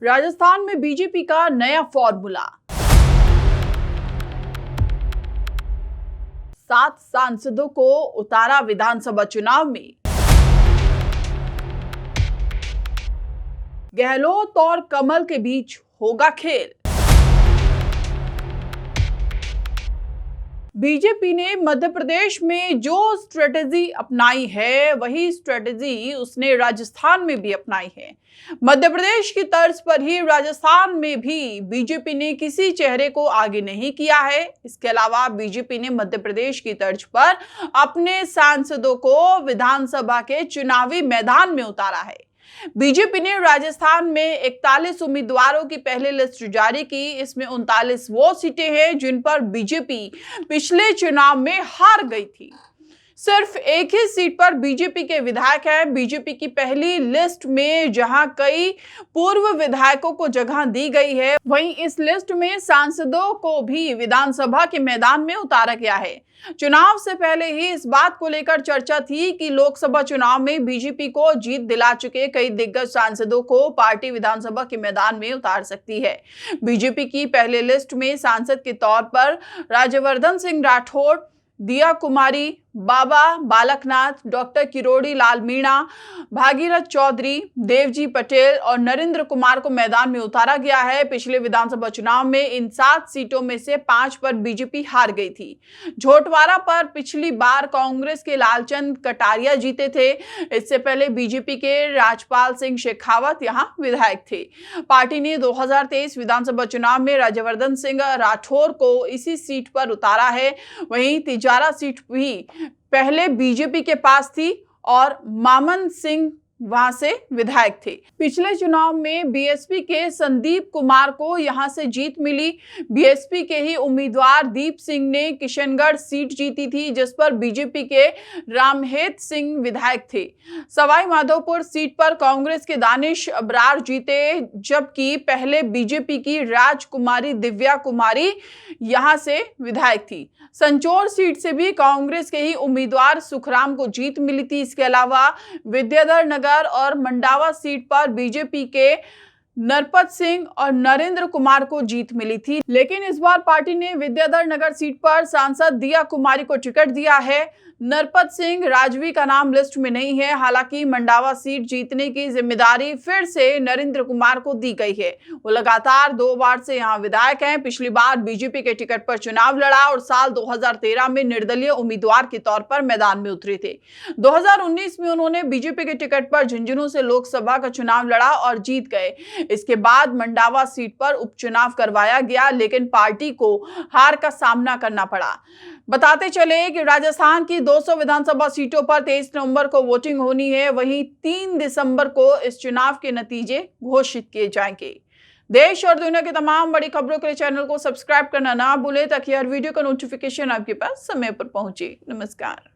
राजस्थान में बीजेपी का नया फॉर्मूला। 7 सांसदों को उतारा विधानसभा चुनाव में। गहलोत और कमल के बीच होगा खेल। बीजेपी ने मध्य प्रदेश में जो स्ट्रेटेजी अपनाई है वही स्ट्रेटेजी उसने राजस्थान में भी अपनाई है। मध्य प्रदेश की तर्ज पर ही राजस्थान में भी बीजेपी ने किसी चेहरे को आगे नहीं किया है। इसके अलावा बीजेपी ने मध्य प्रदेश की तर्ज पर अपने सांसदों को विधानसभा के चुनावी मैदान में उतारा है। बीजेपी ने राजस्थान में 41 उम्मीदवारों की पहले लिस्ट जारी की। इसमें 39 वो सीटें हैं जिन पर बीजेपी पिछले चुनाव में हार गई थी। सिर्फ एक ही सीट पर बीजेपी के विधायक हैं। बीजेपी की पहली लिस्ट में जहां कई पूर्व विधायकों को जगह दी गई है, वहीं इस लिस्ट में सांसदों को भी विधानसभा के मैदान में उतारा गया है। चुनाव से पहले ही इस बात को लेकर चर्चा थी कि लोकसभा चुनाव में बीजेपी को जीत दिला चुके कई दिग्गज सांसदों को पार्टी विधानसभा के मैदान में उतार सकती है। बीजेपी की पहले लिस्ट में सांसद के तौर पर राज्यवर्धन सिंह राठौड़, दिया कुमारी, बाबा बालकनाथ, डॉक्टर किरोड़ी लाल मीणा, भागीरथ चौधरी, देवजी पटेल और नरेंद्र कुमार को मैदान में उतारा गया है। पिछले विधानसभा चुनाव में इन 7 सीटों में से 5 पर बीजेपी हार गई थी। झोटवाड़ा पर पिछली बार कांग्रेस के लालचंद कटारिया जीते थे। इससे पहले बीजेपी के राजपाल सिंह शेखावत यहां विधायक थे। पार्टी ने 2023 विधानसभा चुनाव में राज्यवर्धन सिंह राठौर को इसी सीट पर उतारा है। वहीं तिजारा सीट भी पहले बीजेपी के पास थी और मामन सिंह वहां से विधायक थे। पिछले चुनाव में बीएसपी के संदीप कुमार को यहां से जीत मिली। बीएसपी के ही उम्मीदवार दीप सिंह ने किशनगढ़ सीट जीती थी, जिस पर बीजेपी के रामहेत सिंह विधायक थे। सवाई माधोपुर सीट पर कांग्रेस के दानिश अबरार जीते, जबकि पहले बीजेपी की राजकुमारी दिव्या कुमारी यहां से विधायक थी। संचौर सीट से भी कांग्रेस के ही उम्मीदवार सुखराम को जीत मिली थी। इसके अलावा विद्याधर नगर और मंडावा सीट पर बीजेपी के नरपत सिंह और नरेंद्र कुमार को जीत मिली थी। लेकिन इस बार पार्टी ने विद्याधर नगर सीट पर सांसद दिया कुमारी को टिकट दिया है। नरपत सिंह राजवी का नाम लिस्ट में नहीं है। हालांकि मंडावा सीट जीतने की जिम्मेदारी फिर से नरेंद्र कुमार को दी गई है। वो लगातार 2 बार से यहां विधायक हैं। पिछली बार बीजेपी के टिकट पर चुनाव लड़ा और साल 2013 में निर्दलीय उम्मीदवार के तौर पर मैदान में उतरे थे। 2019 में उन्होंने बीजेपी के टिकट पर झुंझुनू से लोकसभा का चुनाव लड़ा और जीत गए। इसके बाद मंडावा सीट पर उपचुनाव करवाया गया, लेकिन पार्टी को हार का सामना करना पड़ा। बताते चले कि राजस्थान की 200 विधानसभा सीटों पर 23 नवंबर को वोटिंग होनी है। वहीं 3 दिसंबर को इस चुनाव के नतीजे घोषित किए जाएंगे। देश और दुनिया की तमाम बड़ी खबरों के लिए चैनल को सब्सक्राइब करना ना भूलें, ताकि हर वीडियो का नोटिफिकेशन आपके पास समय पर पहुंचे। नमस्कार।